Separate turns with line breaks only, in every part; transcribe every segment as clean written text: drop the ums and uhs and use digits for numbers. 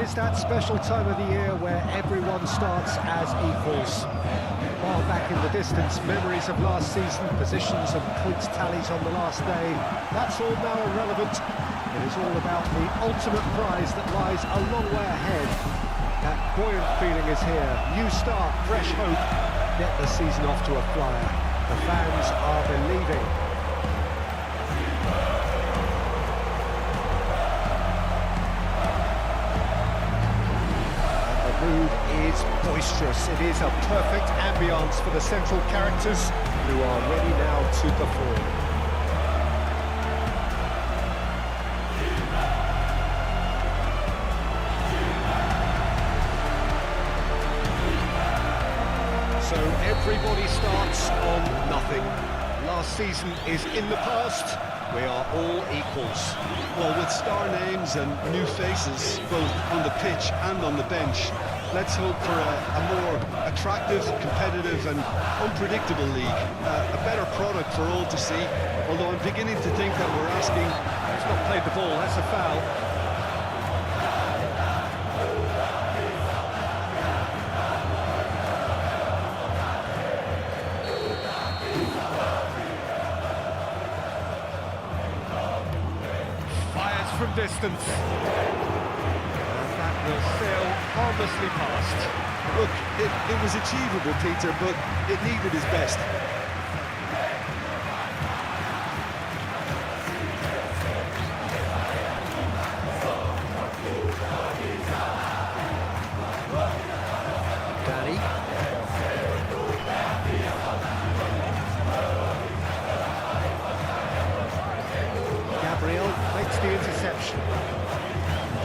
It's that special time of the year where everyone starts as equals. Far back in the distance, memories of last season, positions and points tallies on the last day, that's all now irrelevant. It is all about the ultimate prize that lies a long way ahead. That buoyant feeling is here. New start, fresh hope. Get the season off to a flyer. The fans are believing. The mood is boisterous. It is a perfect ambience for the central characters who are ready now to perform. So everybody starts on nothing. Last season is in the past. We are all equals.
Well, with star names and new faces, both on the pitch and on the bench, let's hope for a more attractive, competitive and unpredictable league. A better product for all to see, although I'm beginning to think that we're asking...
He's not played the ball, that's a foul. From distance, and that will sail harmlessly past.
Look, it was achievable, Peter, but it needed his best.
Danny. Gabriel makes the interception.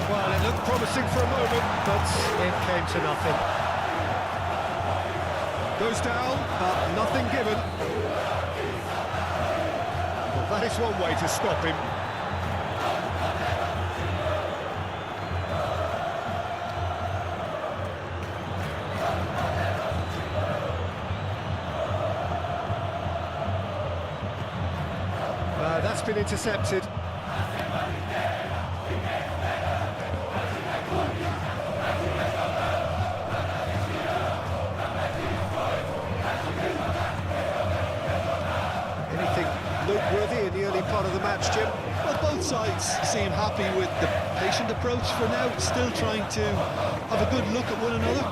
Well, it looked promising for a moment, but it came to nothing. Goes down, but nothing given. Well, that is one way to stop him. That's been intercepted. Anything noteworthy in the early part of the match, Jim?
Well, both sides seem happy with the patient approach for now, still trying to have a good look at one another.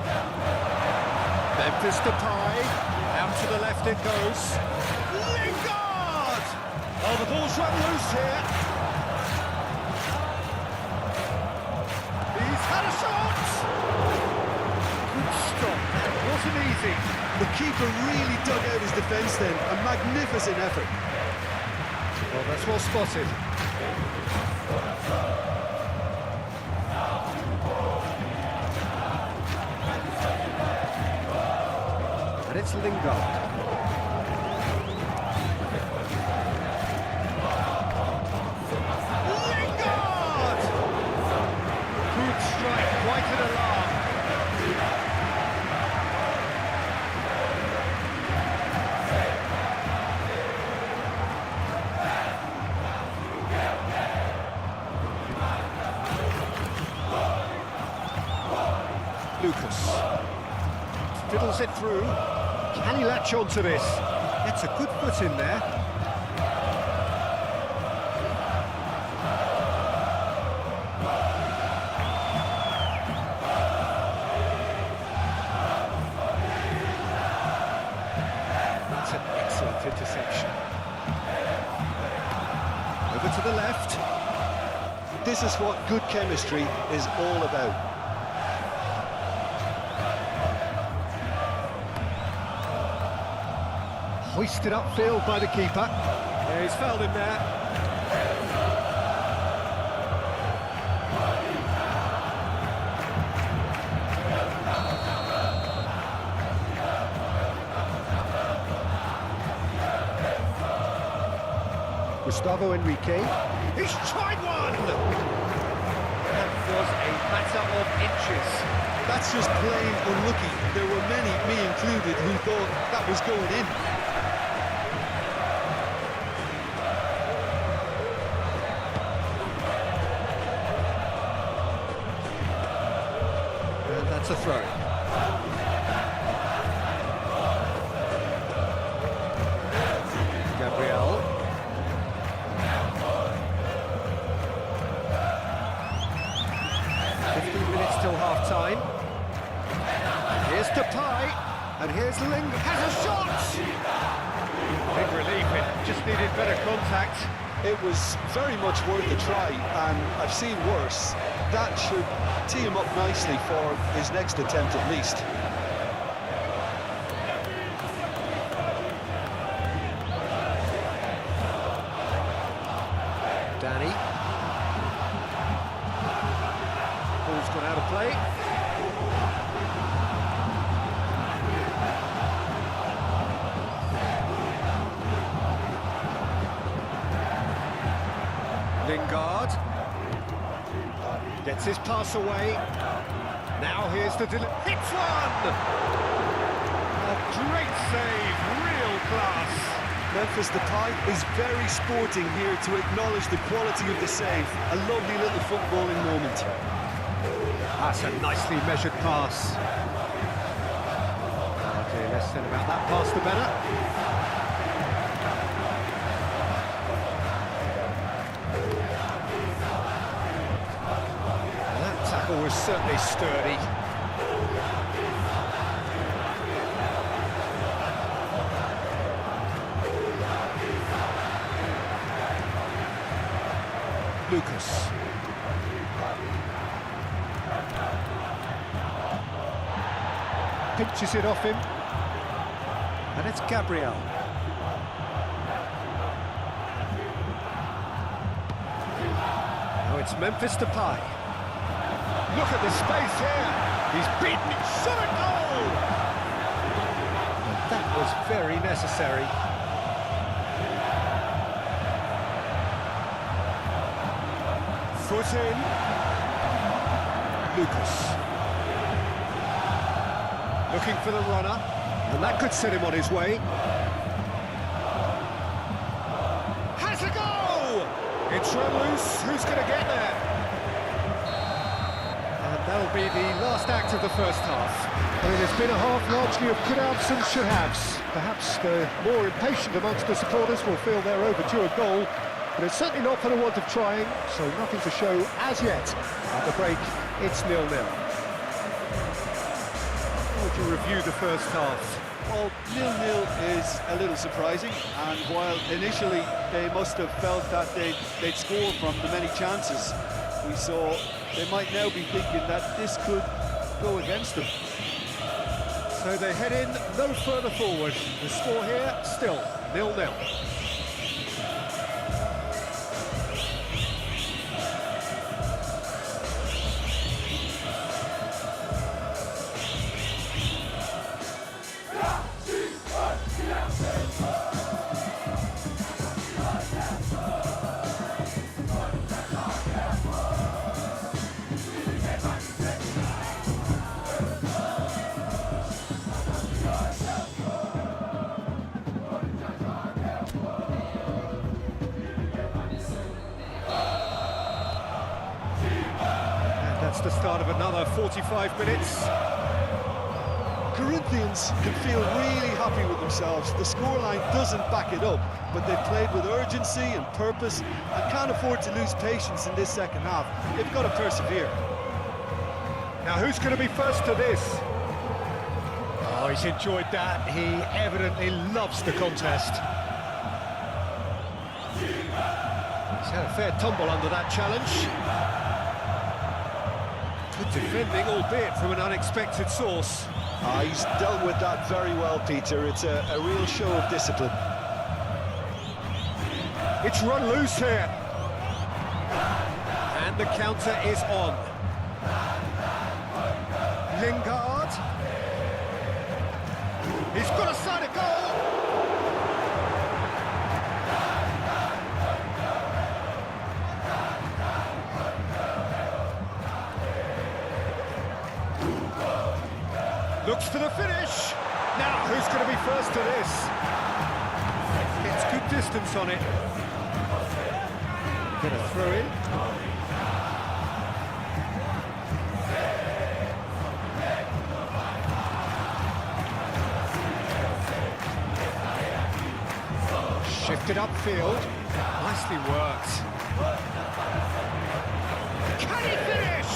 Memphis Depay, out to the left it goes. Oh, the ball's run loose here. He's had a shot! Good stop. Wasn't easy.
The keeper really dug out his defence then. A magnificent effort.
Well, that's well spotted. And it's Lingard. Quite an alarm. Lucas fiddles it through. Can he latch on to this? It's a good foot in there. Interception. Over to the left.
This is what good chemistry is all about.
Hoisted upfield by the keeper. Yeah, he's fouled him there. Gustavo Enrique. He's tried one! That was a matter of inches.
That's just plain unlucky. There were many, me included, who thought that was going in.
That's a throw. Gabriel. Minutes till half-time. Here's Depay, and here's Ling, has a shot! Big relief, it just needed better contact.
It was very much worth a try, and I've seen worse. That should tee him up nicely for his next attempt at least.
Danny. Ball's gone out of play. Lingard gets his pass away. Now here's the hits one! A great save, real class.
Memphis Depay is very sporting here to acknowledge the quality of the save. A lovely little footballing moment.
That's a nicely measured pass. Okay, less said about that pass, the better. Was certainly sturdy. Lucas. Pinches it off him. And it's Gabriel. Now it's Memphis Depay. Look at the space here. He's beaten it. Shot a goal! And that was very necessary. Foot in. Lucas. Looking for the runner. And that could set him on his way. Has a go! It's run loose. Who's going to get there? That'll be the last act of the first half. I mean, it's been a half largely of could-haves and should-haves. Perhaps the more impatient amongst the supporters will feel they're overdue a goal, but it's certainly not for the want of trying, so nothing to show as yet. At the break, it's 0-0. How would you review the first half?
Well, 0-0 is a little surprising, and while initially they must have felt that they'd score from the many chances we saw, they might now be thinking that this could go against them.
So they head in no further forward. The score here, still 0-0. That's the start of another 45 minutes.
Corinthians can feel really happy with themselves. The scoreline doesn't back it up, but they've played with urgency and purpose and can't afford to lose patience in this second half. They've got to persevere.
Now who's going to be first to this? Oh, he's enjoyed that. He evidently loves the contest. He's had a fair tumble under that challenge. Good defending, albeit from an unexpected source.
He's dealt with that very well, Peter. It's a real show of discipline.
It's run loose here. And the counter is on. Lingard. He's got a side of goal. Looks for the finish. Now, who's going to be first to this? It's good distance on it. Get a throw in. it upfield. Nicely worked. Can he finish?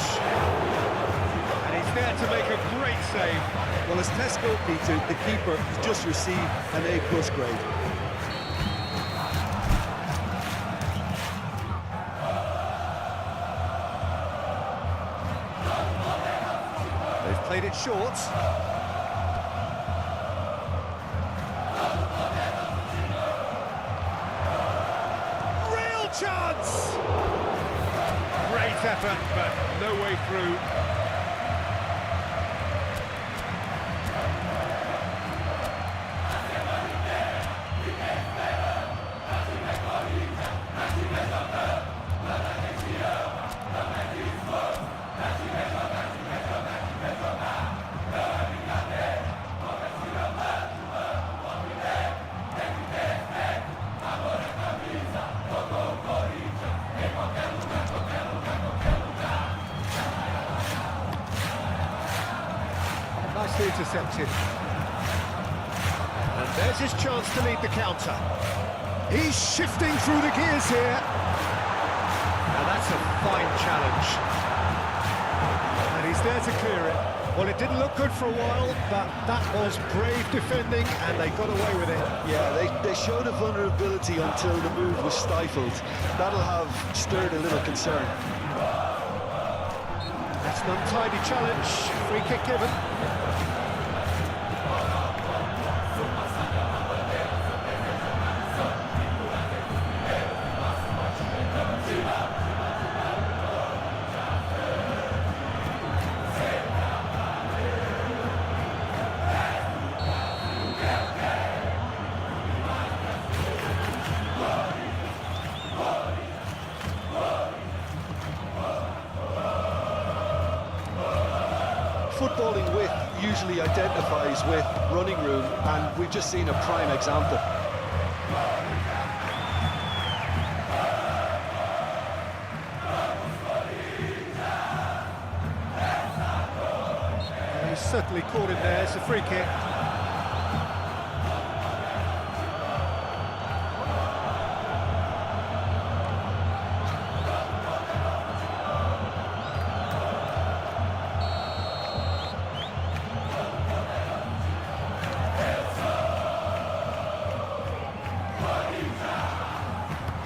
And he's there to make a great save.
Well, as Tesco, Peter, the keeper has just received an A+ grade.
They've played it short. Real chance! Great effort, but no way through. Nicely intercepted. And there's his chance to lead the counter. He's shifting through the gears here. Now that's a fine challenge. And he's there to clear it. Well, it didn't look good for a while, but that was brave defending, and they got away with it.
Yeah, they showed a vulnerability until the move was stifled. That'll have stirred a little concern.
That's an untidy challenge. Free kick given.
Footballing width usually identifies with running room, and we've just seen a prime example.
He's certainly caught him there. It's a free kick.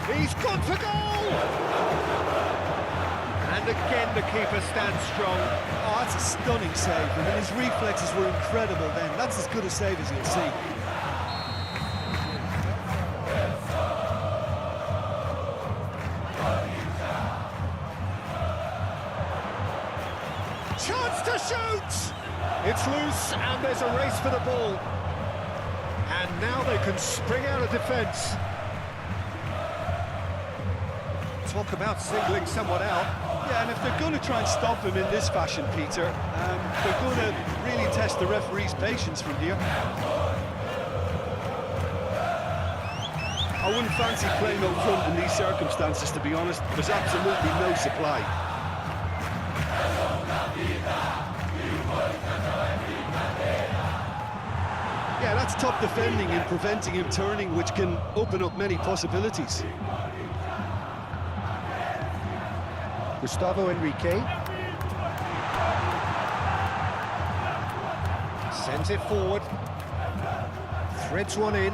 He's gone for goal! And again the keeper stands strong.
Oh, that's a stunning save. I mean, his reflexes were incredible then. That's as good a save as you'll see.
Chance to shoot! It's loose and there's a race for the ball. And now they can spring out of defence. Talk about singling someone out.
Yeah, and if they're going to try and stop him in this fashion, Peter, they're going to really test the referee's patience from here. I wouldn't fancy playing up front in these circumstances, to be honest. There's absolutely no supply. Yeah, that's top defending and preventing him turning, which can open up many possibilities.
Gustavo Enrique sends it forward, threads one in.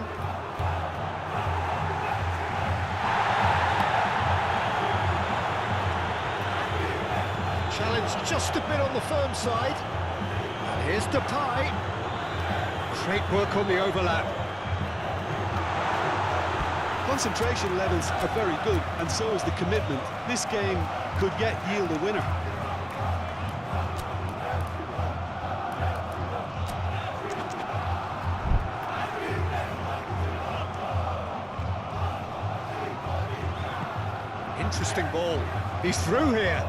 Challenge just a bit on the firm side. And here's Depay. Great work on the overlap.
Concentration levels are very good, and so is the commitment. This game could yet yield a winner.
Interesting ball. He's through here.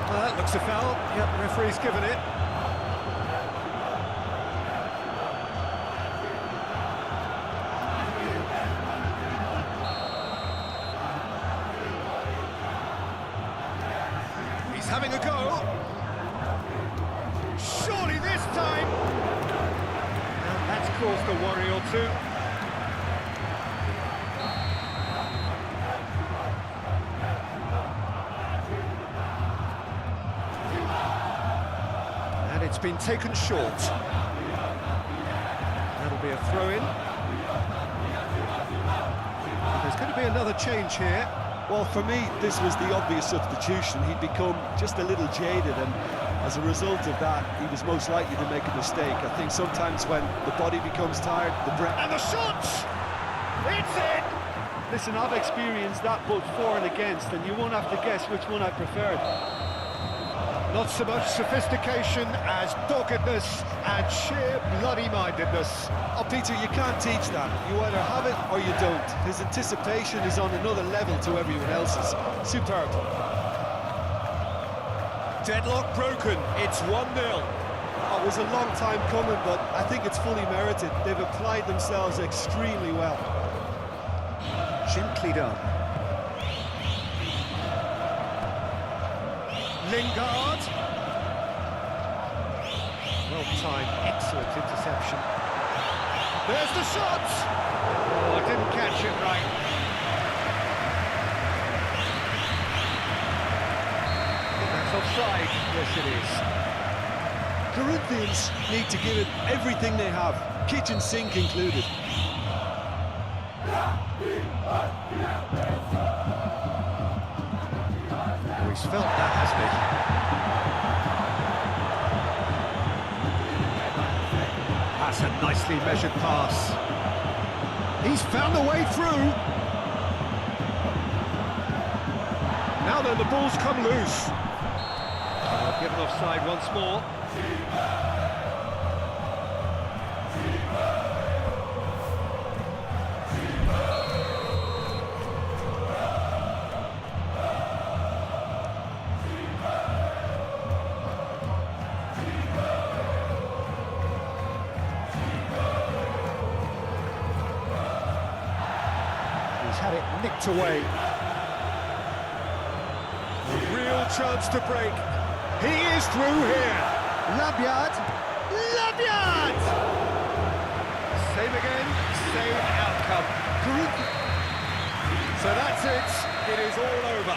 Well, that looks a foul. Yep, the referee's given it. Having a go. Surely this caused a worry or two. And it's been taken short. That'll be a throw-in. There's going to be another change here.
Well, for me, this was the obvious substitution. He'd become just a little jaded, and as a result of that, he was most likely to make a mistake. I think sometimes when the body becomes tired, the brain...
And the shot! It's in!
Listen, I've experienced that both for and against, and you won't have to guess which one I preferred.
Not so much sophistication as doggedness and sheer bloody-mindedness.
Oh, Peter, you can't teach that. You either have it or you don't. His anticipation is on another level to everyone else's. Superb.
Deadlock broken, it's 1-0.
Oh, it was a long time coming, but I think it's fully merited. They've applied themselves extremely well.
Gently done. Lingard. Well-timed, excellent interception. There's the shot! Oh, I didn't catch it right. That's offside. Yes, it is.
Corinthians need to give it everything they have, kitchen sink included.
Oh, he's felt that, hasn't he? That's a nicely measured pass. He's found a way through. Now then, the ball's come loose. Given offside once more. He's had it nicked away. A real chance to break. He is through here. Labyad. Labyad! Same again, same outcome. So that's it. It is all over.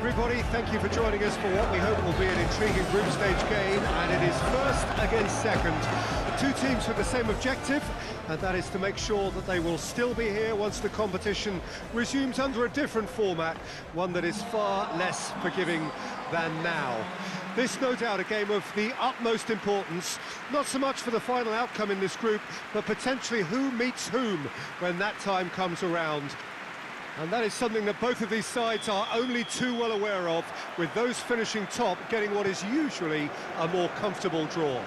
everybody, thank you for joining us for what we hope will be an intriguing group stage game, and it is first against second. Two teams with the same objective, and that is to make sure that they will still be here once the competition resumes under a different format, one that is far less forgiving than now. This, no doubt, a game of the utmost importance, not so much for the final outcome in this group, but potentially who meets whom when that time comes around. And that is something that both of these sides are only too well aware of, with those finishing top getting what is usually a more comfortable draw.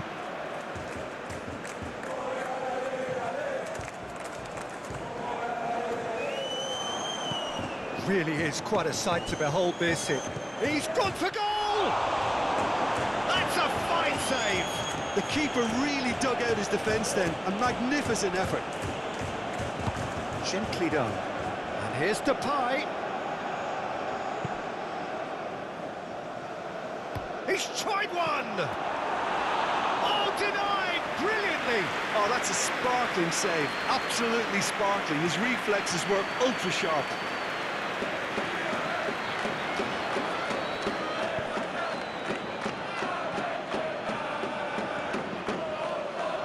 Really is quite a sight to behold this. He's gone for goal! That's a fine save!
The keeper really dug out his defence then. A magnificent effort.
Gently done. And here's Depay. He's tried one! Oh, denied! Brilliantly!
Oh, that's a sparkling save. Absolutely sparkling. His reflexes were ultra-sharp.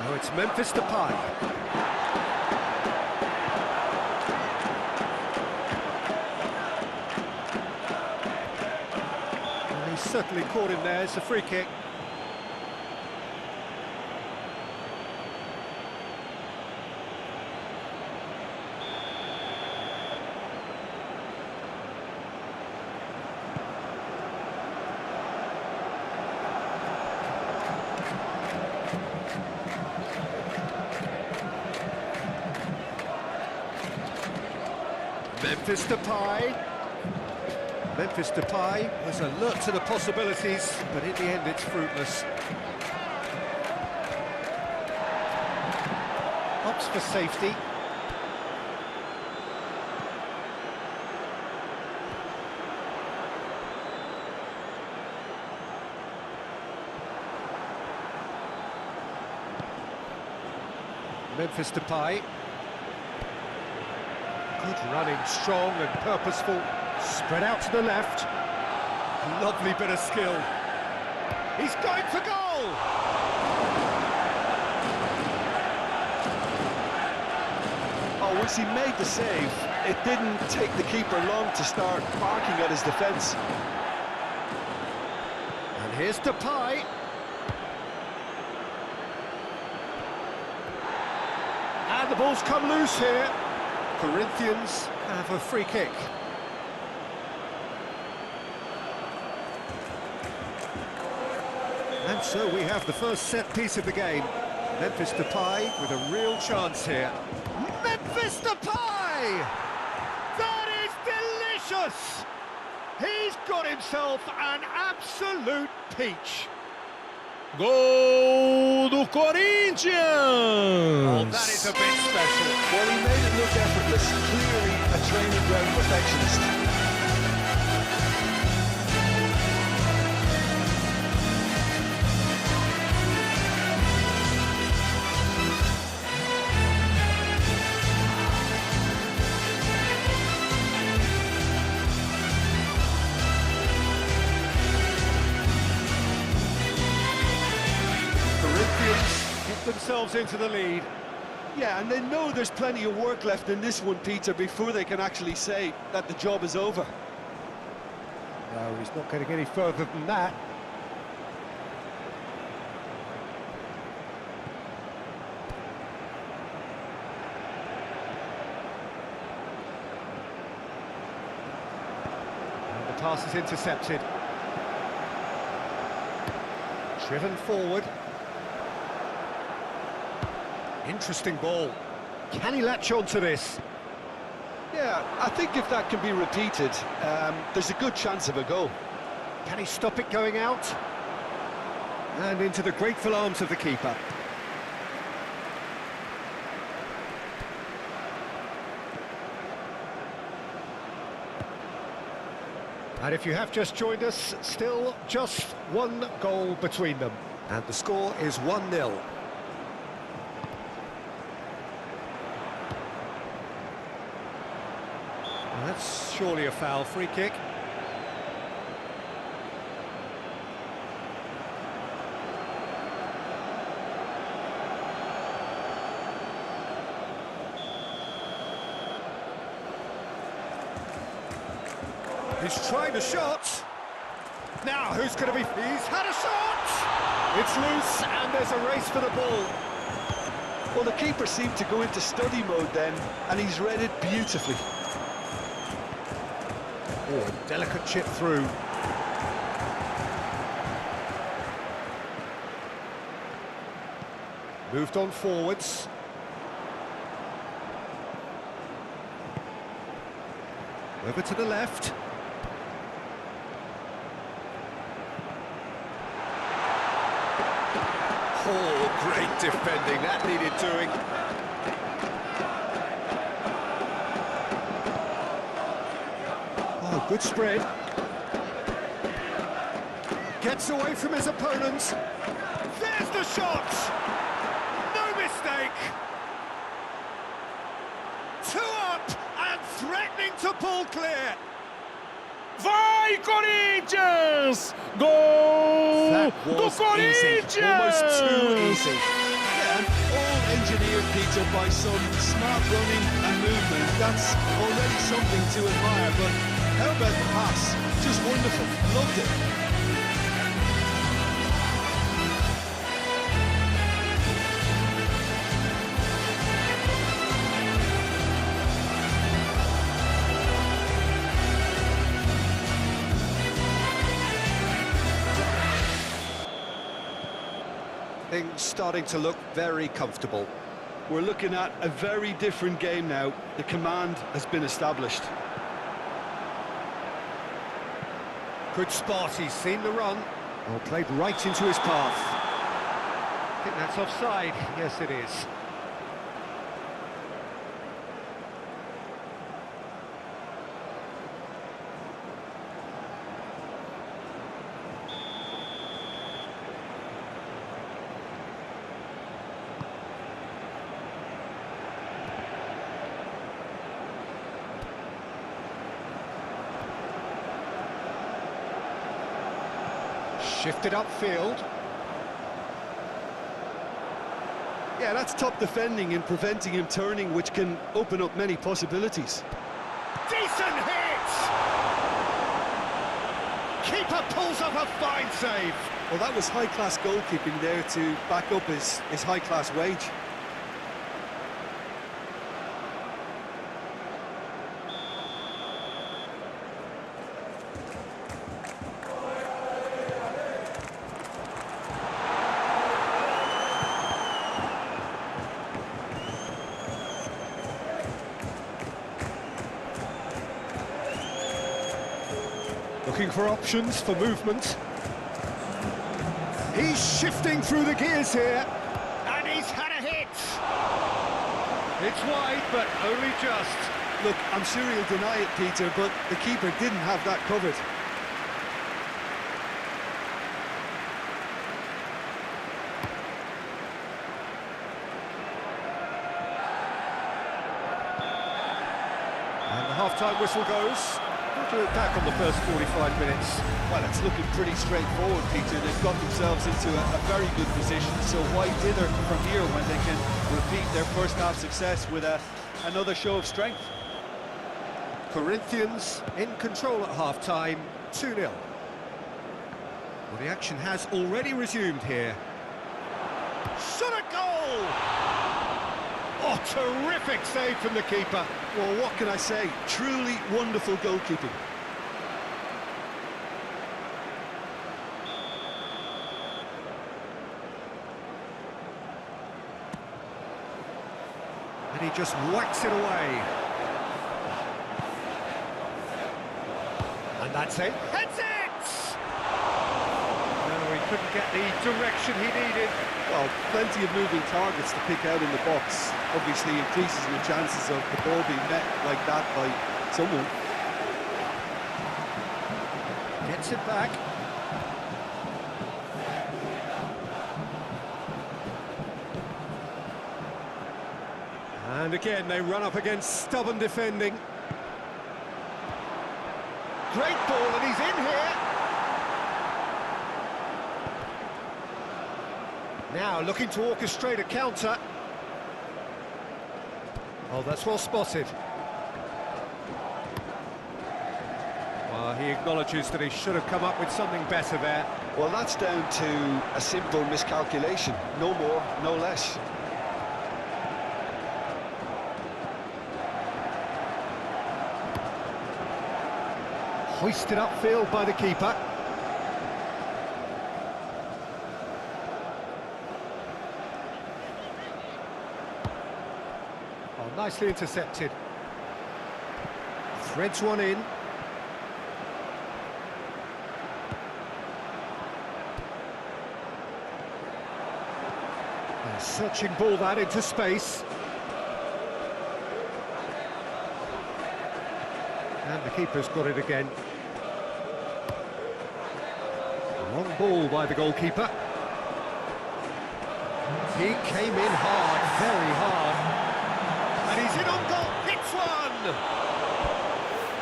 Now it's Memphis Depay. Certainly caught him there. It's a free kick. Memphis Depay. Memphis Depay is alert to the possibilities, but in the end it's fruitless. Opts for safety. Memphis Depay. Good running, strong and purposeful. Spread out to the left. Lovely bit of skill. He's going for goal!
Oh, once he made the save, it didn't take the keeper long to start barking at his defence.
And here's Depay. And the ball's come loose here. Corinthians have a free kick. And so we have the first set piece of the game. Memphis Depay with a real chance here. Memphis Depay! That is delicious! He's got himself an absolute peach.
Gol do Corinthians!
Oh, that is a bit special.
Well, he made it look effortless. Clearly a training ground perfectionist.
Get themselves into the lead.
Yeah, and they know there's plenty of work left in this one, Peter, before they can actually say that the job is over.
No, he's not getting any further than that. And the pass is intercepted. Driven forward. Interesting ball. Can he latch on to this?
Yeah, I think if that can be repeated, there's a good chance of a goal.
Can he stop it going out? And into the grateful arms of the keeper. And if you have just joined us, still just one goal between them. And the score is 1-0. That's surely a foul. Free kick. He's trying a shot. Now, who's going to be... He's had a shot! It's loose, and there's a race for the ball.
Well, the keeper seemed to go into study mode then, and he's read it beautifully.
Oh, a delicate chip through. Moved on forwards. Over to the left. Oh, great defending, that needed doing. Oh, good spread. Gets away from his opponents. There's the shot! No mistake! 2 up and threatening to pull clear.
Vai, Corinthians! Gol
That
do
was easy,
Corinthians!
almost too easy.
Yeah, and all engineered, Peter, by some smart running and movement. That's already something to admire, but how about the pass? Just wonderful. Loved it.
Things starting to look very comfortable.
We're looking at a very different game now. The command has been established.
Good spot, he's seen the run. Well, played right into his path. I think that's offside. Yes, it is. Shifted upfield.
Yeah, that's top defending and preventing him turning, which can open up many possibilities.
Decent hit! Keeper pulls up a fine save.
Well, that was high-class goalkeeping there to back up his high-class wage.
Looking for options for movement. He's shifting through the gears here. And he's had a hit. It's wide, but only just.
Look, I'm sure he'll deny it, Peter, but the keeper didn't have that covered.
And the half-time whistle goes. To attack on the first 45 minutes.
Well, it's looking pretty straightforward, Peter. They've got themselves into a very good position, so why dither from here when they can repeat their first half success with another show of strength?
Corinthians in control at half-time, 2-0. Well, the action has already resumed here. Shot a goal! Oh, terrific save from the keeper.
Well, what can I say? Truly wonderful goalkeeping.
And he just whacks it away. And that's it. Heads it! No, he couldn't get the direction he needed.
Well, plenty of moving targets to pick out in the box. Obviously increases your chances of the ball being met like that by someone.
Gets it back. And again, they run up against stubborn defending. Great ball, and he's in here. Now looking to orchestrate a counter. Oh, that's well spotted. Well, He acknowledges that he should have come up with something better there.
Well, that's down to a simple miscalculation. No more, no less.
Hoisted upfield by the keeper. Oh, nicely intercepted. Threads one in. A searching ball that into space. And the keeper's got it again. Long ball by the goalkeeper. He came in hard, very hard. And he's in on goal, hits one!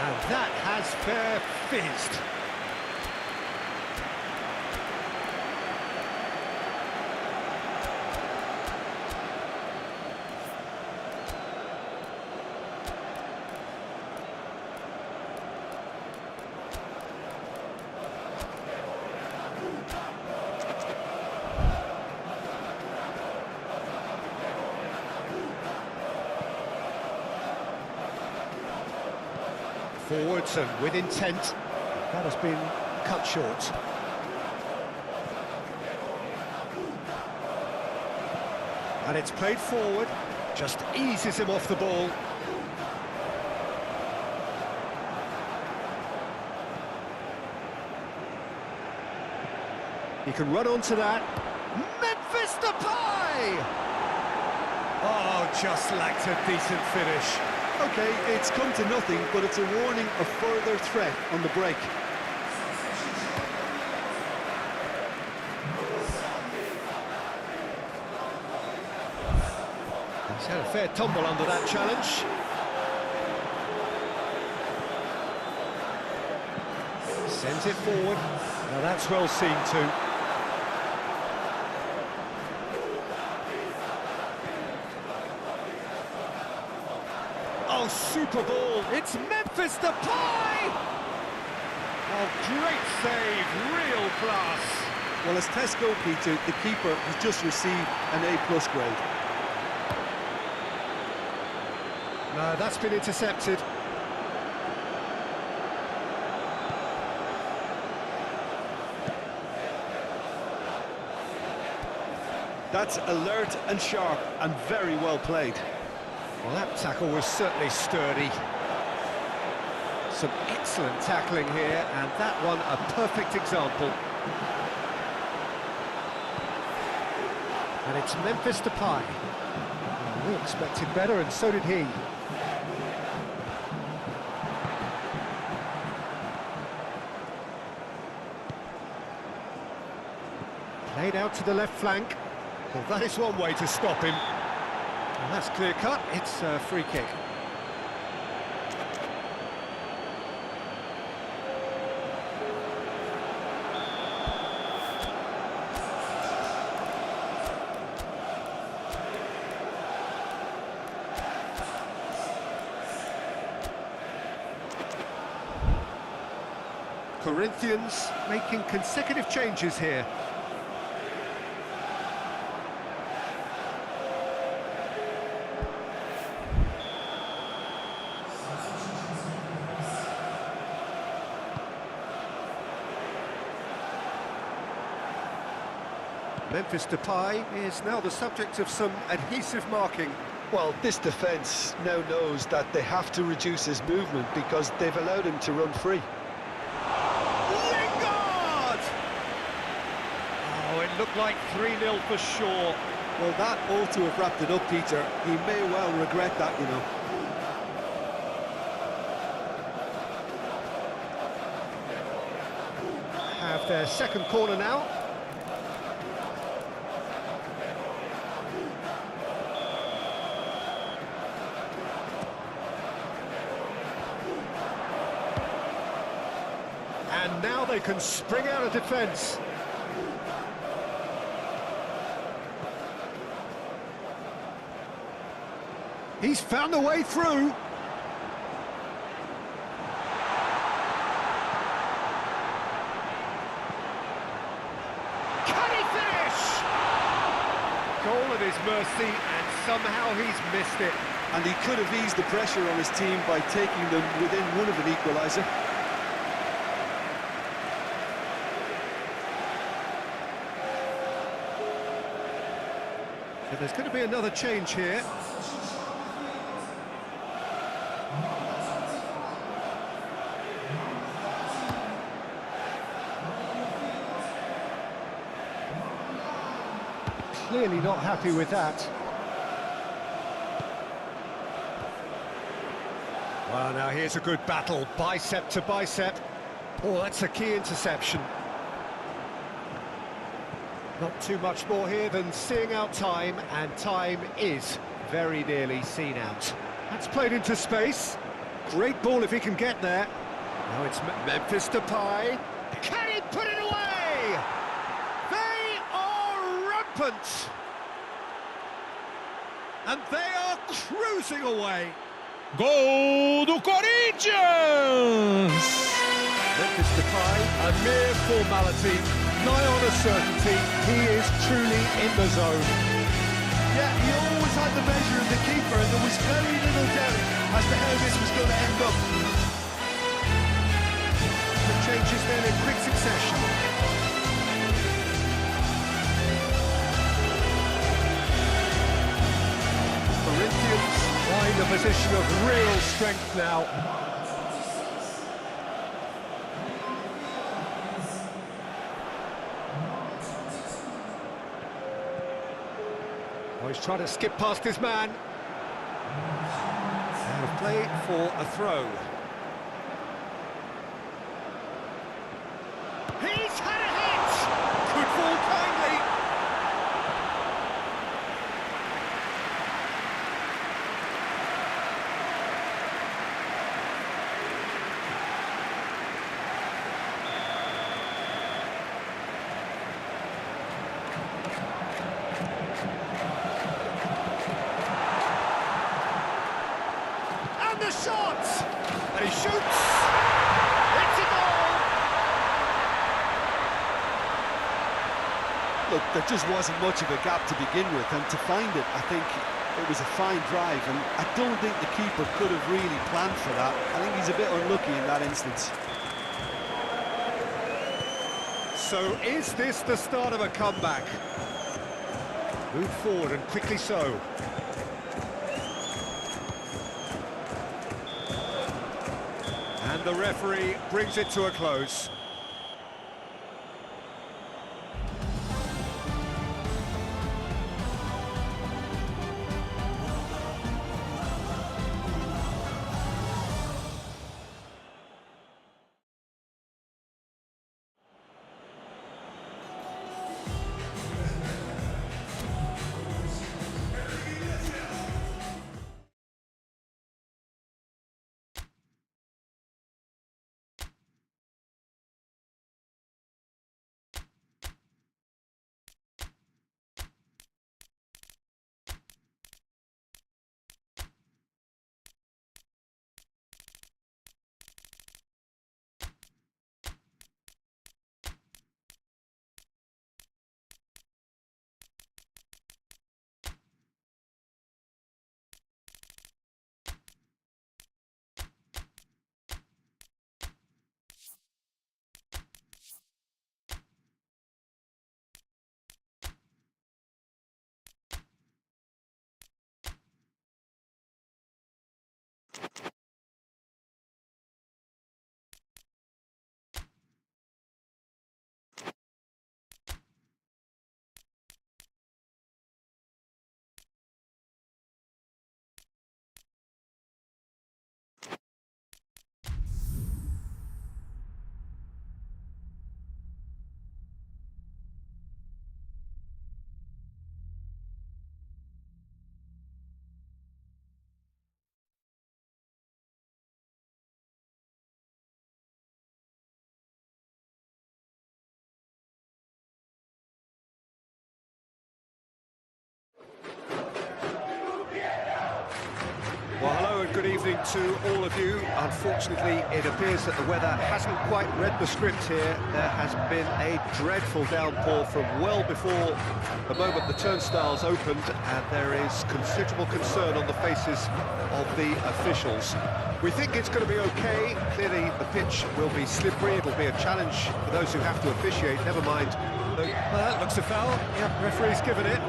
And that has fair fizzed. Forwards and with intent. That has been cut short. And it's played forward, just eases him off the ball. He can run onto that. Memphis Depay! Oh, just lacked a decent finish.
Okay, it's come to nothing, but it's a warning of further threat on the break.
He's had a fair tumble under that challenge. Sends it forward. Now that's well seen too. Oh, super ball. It's Memphis Depay! Oh, great save, real class.
Well, as tests go, Peter, the keeper has just received an A+ grade.
No, that's been intercepted.
That's alert and sharp and very well played.
Well, that tackle was certainly sturdy. Some excellent tackling here, and that one a perfect example. And it's Memphis Depay. Well, we expected better, and so did he. Played out to the left flank. Well, that is one way to stop him. And that's clear cut, it's a free kick. Corinthians making consecutive changes here. Memphis Depay is now the subject of some adhesive marking.
Well, this defence now knows that they have to reduce his movement because they've allowed him to run free.
Lingard! Oh, it looked like 3-0 for sure.
Well, that ought to have wrapped it up, Peter. He may well regret that, you know.
Have their second corner now. And now they can spring out of defence. He's found a way through. goal at his mercy, and somehow he's missed it.
And he could have eased the pressure on his team by taking them within one of an equaliser.
And there's going to be another change here. Clearly not happy with that. Well, now here's a good battle, bicep to bicep. Oh, that's a key interception. Not too much more here than seeing out time, and time is very nearly seen out. That's played into space. Great ball if he can get there. Now it's Memphis Depay. Can he put it away? They are rampant. And they are cruising away.
Gol do Corinthians!
Memphis Depay, a mere formality, nigh on a certainty. He is truly in the zone.
Yeah, he always had the measure of the keeper, and there was very little doubt as to how this was going to end up.
The changes then in quick succession. Corinthians find a position of real strength now. Oh, he's trying to skip past his man. And a play for a throw. He's had a hit! Could fall kindly. And the shot! And he shoots! It's a goal!
Look, there just wasn't much of a gap to begin with, and to find it, I think it was a fine drive, and I don't think the keeper could have really planned for that. I think he's a bit unlucky in that instance.
So is this the start of a comeback? Move forward, and quickly so. And the referee brings it to a close. to all of you. Unfortunately, it appears that the weather hasn't quite read the script here. There has been a dreadful downpour from well before the moment the turnstiles opened, and there is considerable concern on the faces of the officials. We think it's going to be okay. Clearly, the pitch will be slippery. It'll be a challenge for those who have to officiate. Never mind. Well, that looks a foul. Yeah, referee's given it.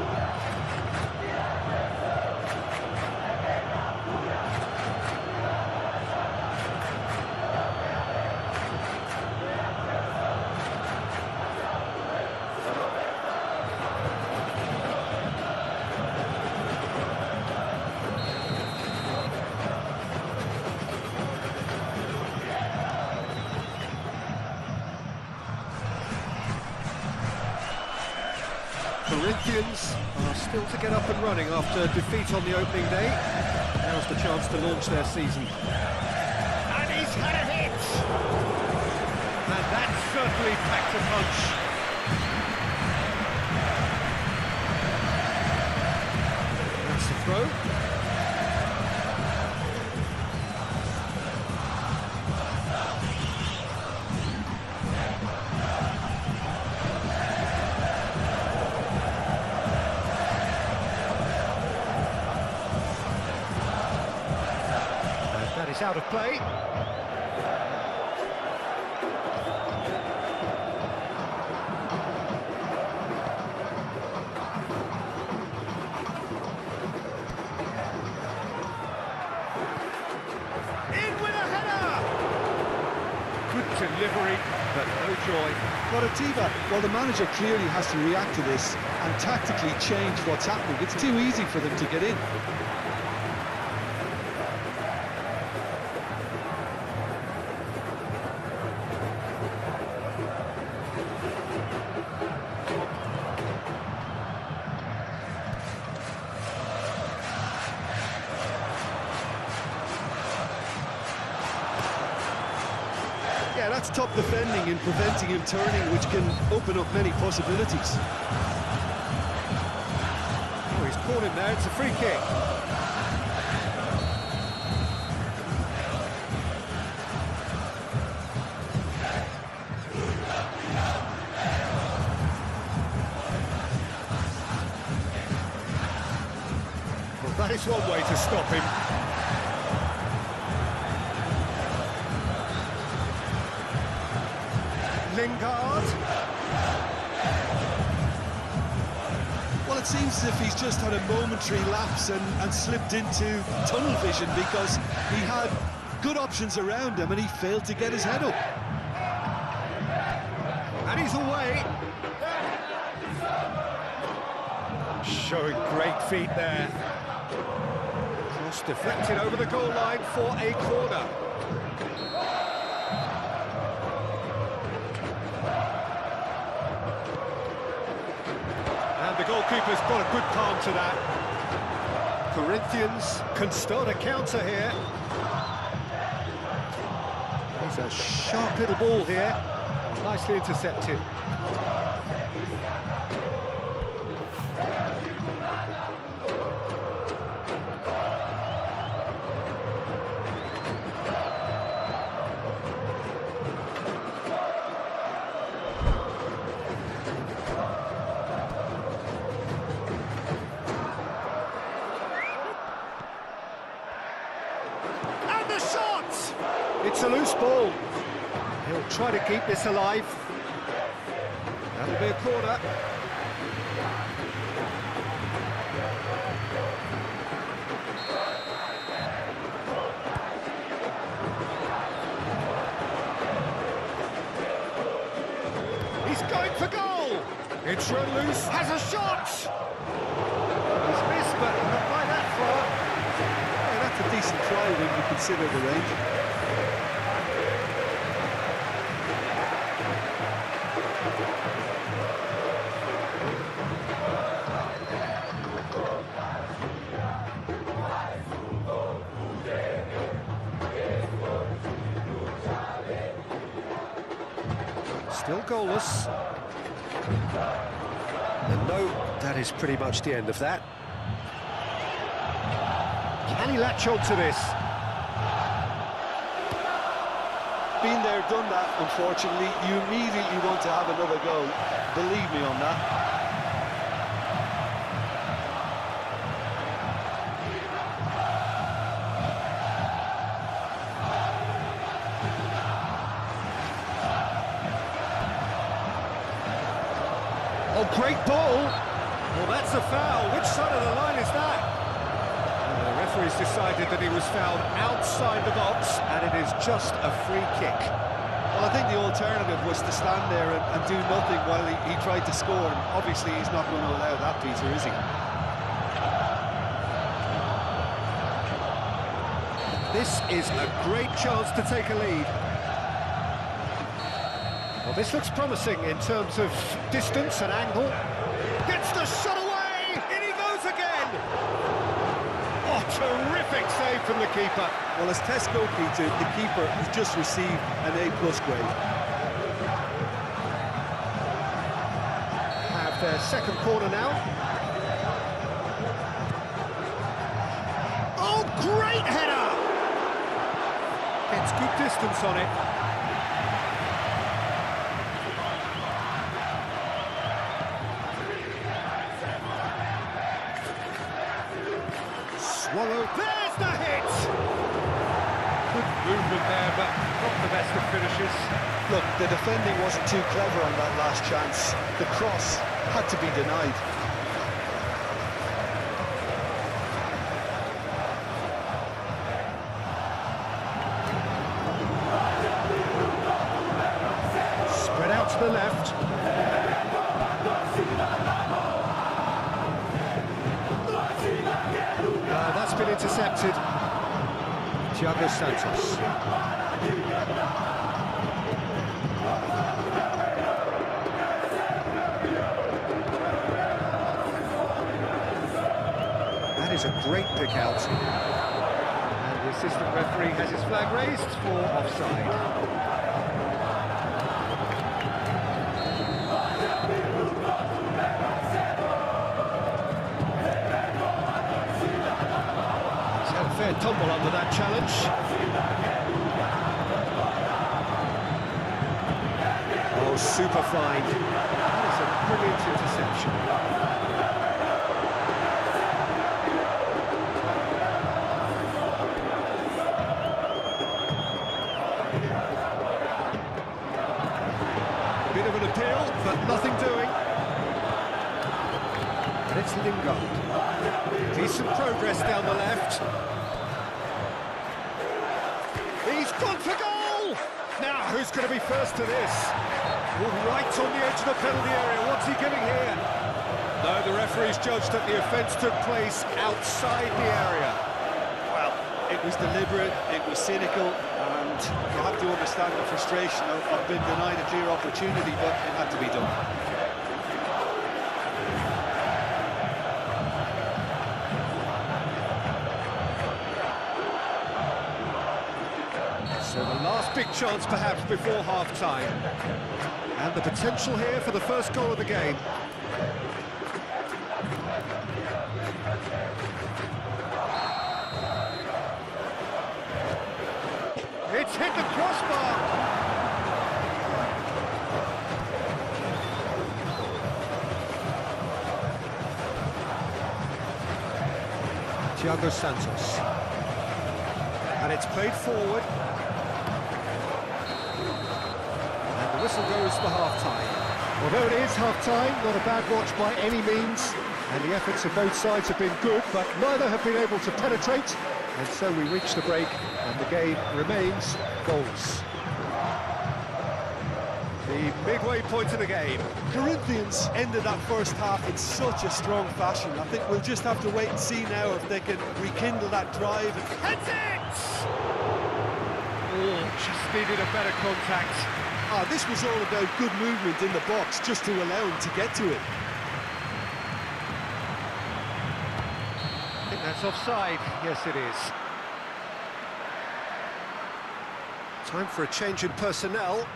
Corinthians are still to get up and running after defeat on the opening day. Now's the chance to launch their season. And he's had a hit! And that certainly packed a punch. That's the throw. It's out of play. In with a header! Good delivery, but no joy.
But Atiba, well, the manager clearly has to react to this and tactically change what's happening. It's too easy for them to get in. Yeah, that's top defending and preventing him turning, which can open up many possibilities.
Oh, he's caught him there, it's a free kick. Well, that is one way to stop him. Lingard.
Well, it seems as if he's just had a momentary lapse and slipped into tunnel vision, because he had good options around him and he failed to get his head up.
And he's away. Showing great feet there. Cross deflected over the goal line for a corner. And the goalkeeper's got a good palm to that. Corinthians can start a counter here. He's a sharp little ball here. Nicely intercepted. It's a loose ball. He'll try to keep this alive. That'll be a corner. He's going for goal. It's run loose. Has a shot. He's missed, but not by that far.
Yeah, that's a decent try when you consider the range.
Still goalless. And no, that is pretty much the end of that. Can he latch on to this?
been there, done that, unfortunately. You immediately want to have another go. Believe me on that.
Oh, great ball! Well, that's a foul. Which side of the line is that? And the referee's decided that he was fouled outside the box, and it is just a free kick.
Well, I think the alternative was to stand there and do nothing while he tried to score, and obviously he's not going to allow that, Peter, is he?
This is a great chance to take a lead. Well, this looks promising in terms of distance and angle. Gets the shot away! In he goes again! Oh, terrific save from the keeper.
Well, as tests go, Peter, the keeper has just received an A+ grade.
Have their second corner now. Oh, great header! Gets good distance on it. Swallow. There's the hit! Good movement there, but not the best of finishes.
Look, the defending wasn't too clever on that last chance. The cross had to be denied.
Spread out to the left. That's been intercepted. Thiago Santos. That is a great pick out. And the assistant referee has his flag raised for offside. Fair tumble under that challenge. Oh, super fine. That is a brilliant interception. Bit of an appeal, but nothing doing. And it's Lingard. Decent progress down the left. He's gone for goal! Now, who's going to be first to this? Oh, right on the edge of the penalty area. What's he giving here? No, the referee's judged that the offence took place outside the area.
Well, it was deliberate, it was cynical, and you have to understand the frustration of being denied a clear opportunity, but it had to be done.
So the last big chance perhaps before half-time. And the potential here for the first goal of the game. It's hit the crossbar! Thiago Santos. And it's played forward. And the whistle goes for half-time. Although it is half-time, not a bad watch by any means. And the efforts of both sides have been good, but neither have been able to penetrate. And so we reach the break, and the game remains goals. The midway point of the game.
Corinthians ended that first half in such a strong fashion. I think we'll just have to wait and see now if they can rekindle that drive.
Heads it! Oh, just needed a better contact.
This was all about good movement in the box, just to allow him to get to it.
I think that's offside. Yes, it is. Time for a change in personnel.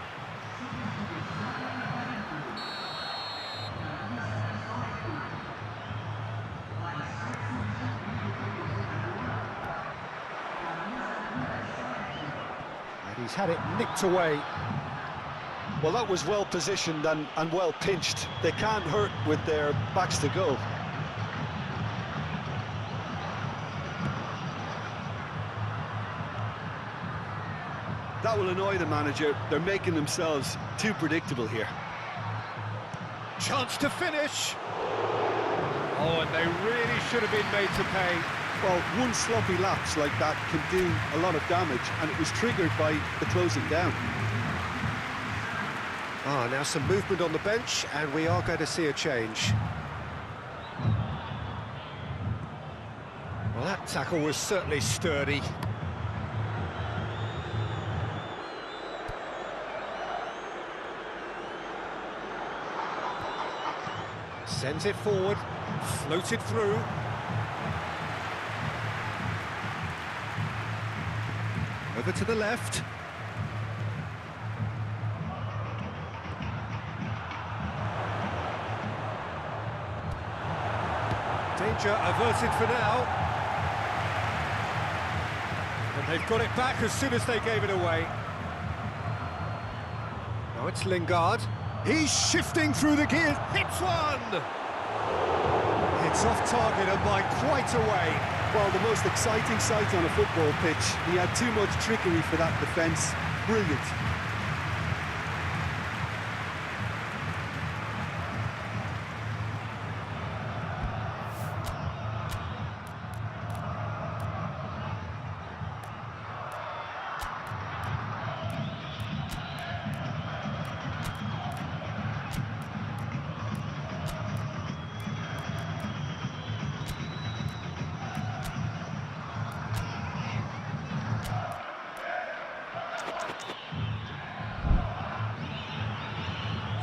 He's had it nicked away.
Well, that was well positioned and well pinched. They can't hurt with their backs to goal. That will annoy the manager. They're making themselves too predictable here.
Chance to finish. Oh, and they really should have been made to pay.
Well, one sloppy lapse like that can do a lot of damage, and it was triggered by the closing down.
Ah, now some movement on the bench, and we are going to see a change. Well, that tackle was certainly sturdy. Sends it forward, floated through. Over to the left. Danger averted for now. And they've got it back as soon as they gave it away. Now it's Lingard. He's shifting through the gears. Hits one! It's off target and by quite a way.
Well, the most exciting sight on a football pitch. He had too much trickery for that defence. Brilliant.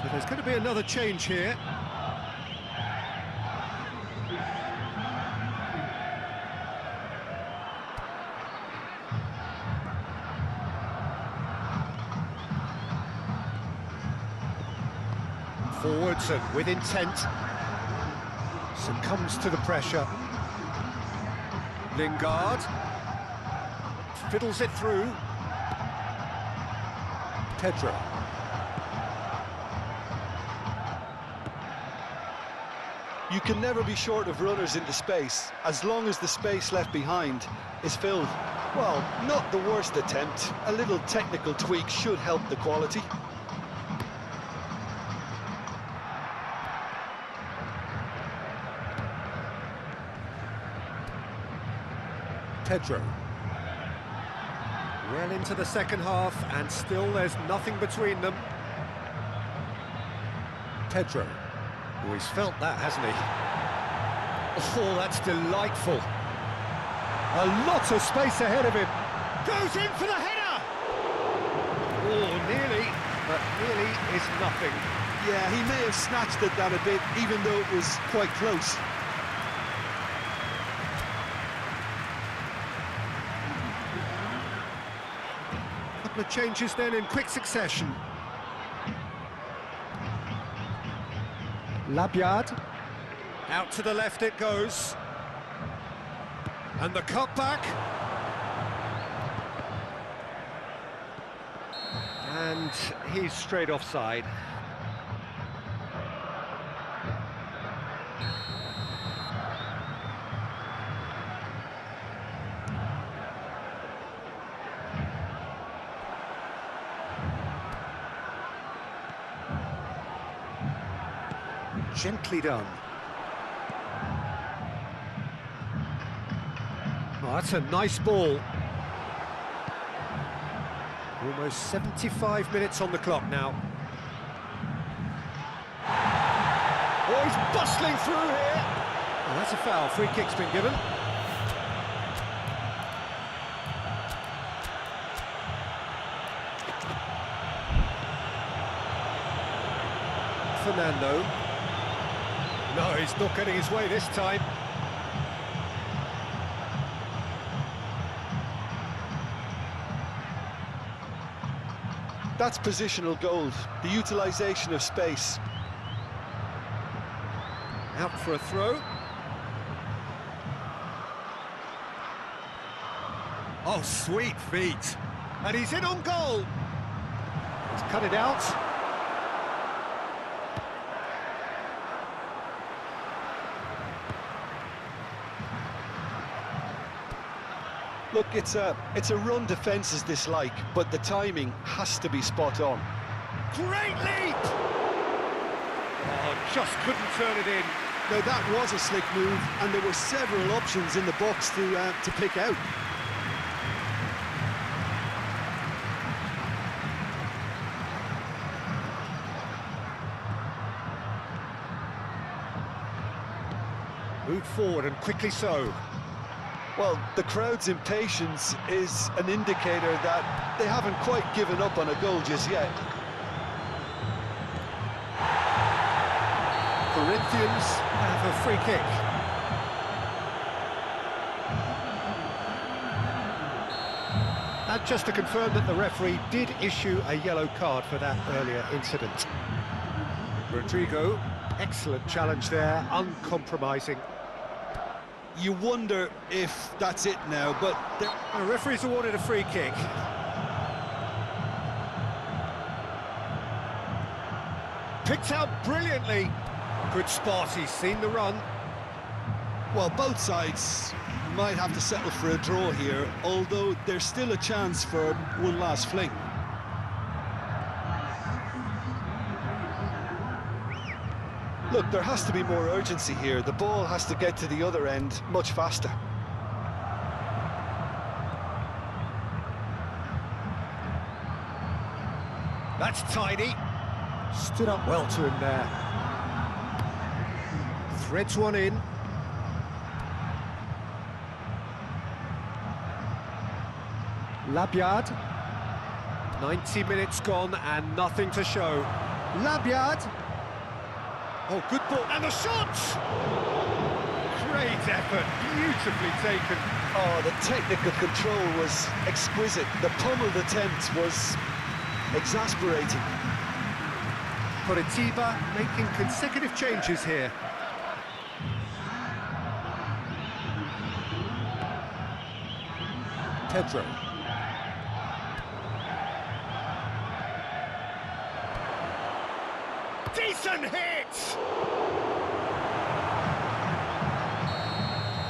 So there's going to be another change here. Forwards and with intent. Succumbs to the pressure. Lingard. Fiddles it through. Pedro.
You can never be short of runners into space, as long as the space left behind is filled. Well, not the worst attempt. A little technical tweak should help the quality.
Pedro. Well into the second half, and still there's nothing between them. Pedro. Oh, he's felt that, hasn't he? Oh, that's delightful. A lot of space ahead of him. Goes in for the header! Oh, nearly, but nearly is nothing.
Yeah, he may have snatched at that a bit, even though it was quite close.
Couple of changes then in quick succession. Labyad. Out to the left it goes. And the cutback. And he's straight offside. Gently done. Oh, that's a nice ball. Almost 75 minutes on the clock now. Oh, he's bustling through here. Oh, that's a foul. Free kick's been given. Fernando. No, he's not getting his way this time.
That's positional gold, the utilisation of space.
Out for a throw. Oh, sweet feet. And he's in on goal. He's cut it out.
Look, it's a run defence is dislike, but the timing has to be spot on.
Great leap! Oh, just couldn't turn it in.
Now that was a slick move, and there were several options in the box to pick out.
Moved forward and quickly so.
Well, the crowd's impatience is an indicator that they haven't quite given up on a goal just yet.
Corinthians have a free kick. And just to confirm that the referee did issue a yellow card for that earlier incident. Rodrigo, excellent challenge there, uncompromising.
You wonder if that's it now, but
The referee's awarded a free kick. Picked out brilliantly. Good spot, he's seen the run.
well, both sides might have to settle for a draw here, although there's still a chance for one last fling. Look, there has to be more urgency here. The ball has to get to the other end much faster.
That's tidy. Stood up well to him there. Threads one in. Labyad. 90 minutes gone and nothing to show. Labyad. Oh, good ball. And the shot! Great effort, beautifully taken.
Oh, the technical control was exquisite. The pummeled attempt was exasperating.
Coritiba making consecutive changes here. Pedro. Decent hit!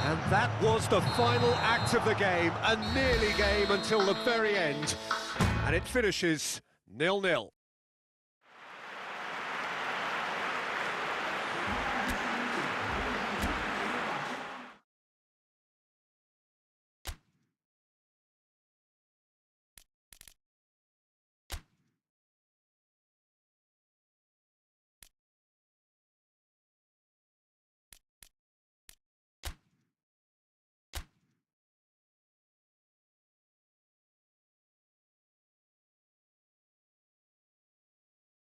And that was the final act of the game, a nearly game until the very end. And it finishes 0-0.